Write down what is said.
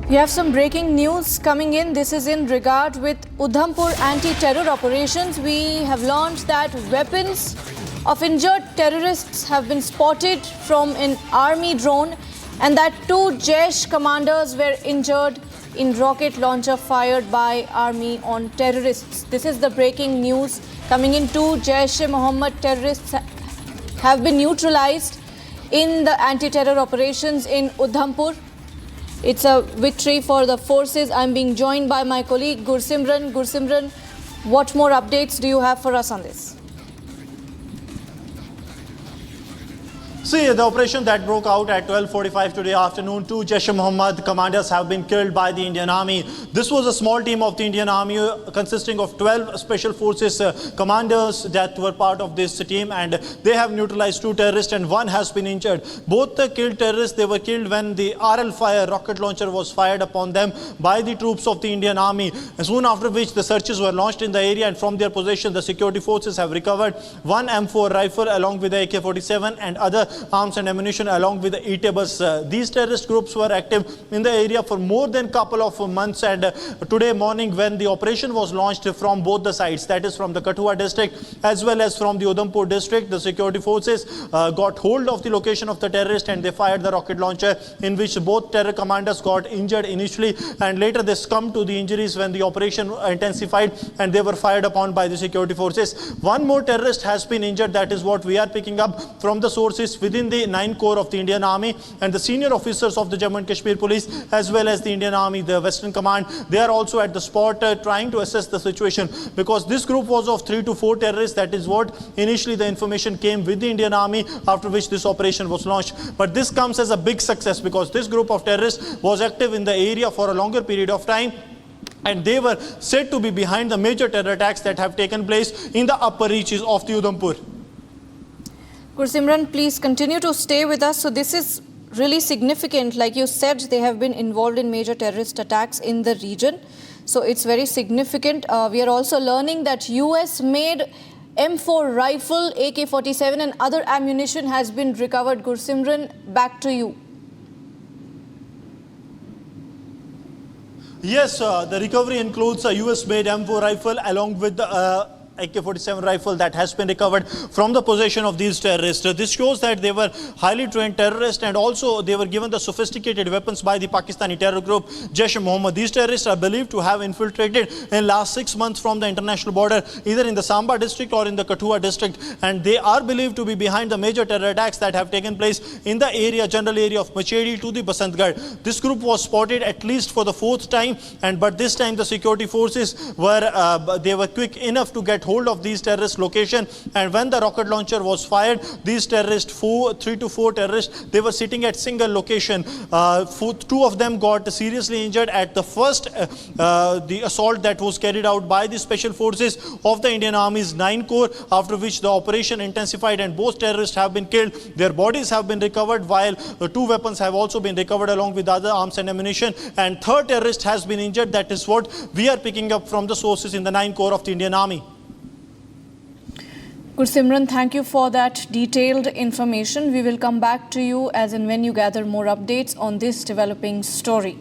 We have some breaking news coming in. This is in regard with Udhampur anti-terror operations. We have learned that weapons of injured terrorists have been spotted from an army drone and that 2 Jaish commanders were injured in rocket launcher fired by army on terrorists. This is the breaking news coming in. 2 Jaish-e-Mohammed terrorists have been neutralized in the anti-terror operations in Udhampur. It's a victory for the forces. I'm being joined by my colleague Gursimran. Gursimran, what more updates do you have for us on this? See, the operation that broke out at 12:45 today afternoon, 2 Jaish-e-Mohammed commanders have been killed by the Indian Army. This was a small team of the Indian Army consisting of 12 Special Forces commanders that were part of this team, and they have neutralized 2 terrorists and 1 has been injured. Both the killed terrorists, they were killed when the RL fire rocket launcher was fired upon them by the troops of the Indian Army. And soon after which the searches were launched in the area, and from their possession the security forces have recovered 1 M4 rifle along with the AK-47 and other arms and ammunition along with the E-tabers. These terrorist groups were active in the area for more than couple of months, and today morning when the operation was launched from both the sides, that is from the Kathua district as well as from the Udhampur district, the security forces got hold of the location of the terrorist and they fired the rocket launcher, in which both terror commanders got injured initially, and later they succumbed to the injuries when the operation intensified and they were fired upon by the security forces. 1 more terrorist has been injured. That is what we are picking up from the sources within the 9 Corps of the Indian Army, and the senior officers of the Jammu and Kashmir Police as well as the Indian Army, the Western Command, they are also at the spot trying to assess the situation, because this group was of 3 to 4 terrorists. That is what initially the information came with the Indian Army, after which this operation was launched. But this comes as a big success because this group of terrorists was active in the area for a longer period of time, and they were said to be behind the major terror attacks that have taken place in the upper reaches of the Udhampur. Gursimran, please continue to stay with us. So this is really significant. Like you said, they have been involved in major terrorist attacks in the region. So it's very significant. We are also learning that US-made M4 rifle, AK-47 and other ammunition has been recovered. Gursimran, back to you. Yes, the recovery includes a US-made M4 rifle along with the AK-47 rifle that has been recovered from the possession of these terrorists. This shows that they were highly trained terrorists, and also they were given the sophisticated weapons by the Pakistani terror group Jaish-e-Mohammed. These terrorists are believed to have infiltrated in last 6 months from the international border, either in the Samba district or in the Kathua district, and they are believed to be behind the major terror attacks that have taken place in the area, general area of Machedi to the Basantgarh. This group was spotted at least for the 4th time, but this time the security forces were they were quick enough to get hold of these terrorist location, and when the rocket launcher was fired, these terrorists, 3 to 4 terrorists, they were sitting at single location. 2 of them got seriously injured at the first the assault that was carried out by the special forces of the Indian Army's 9 Corps, after which the operation intensified and both terrorists have been killed. Their bodies have been recovered, while 2 weapons have also been recovered along with other arms and ammunition, and 3rd terrorist has been injured. That is what we are picking up from the sources in the 9 Corps of the Indian Army. Gursimran, thank you for that detailed information. We will come back to you as and when you gather more updates on this developing story.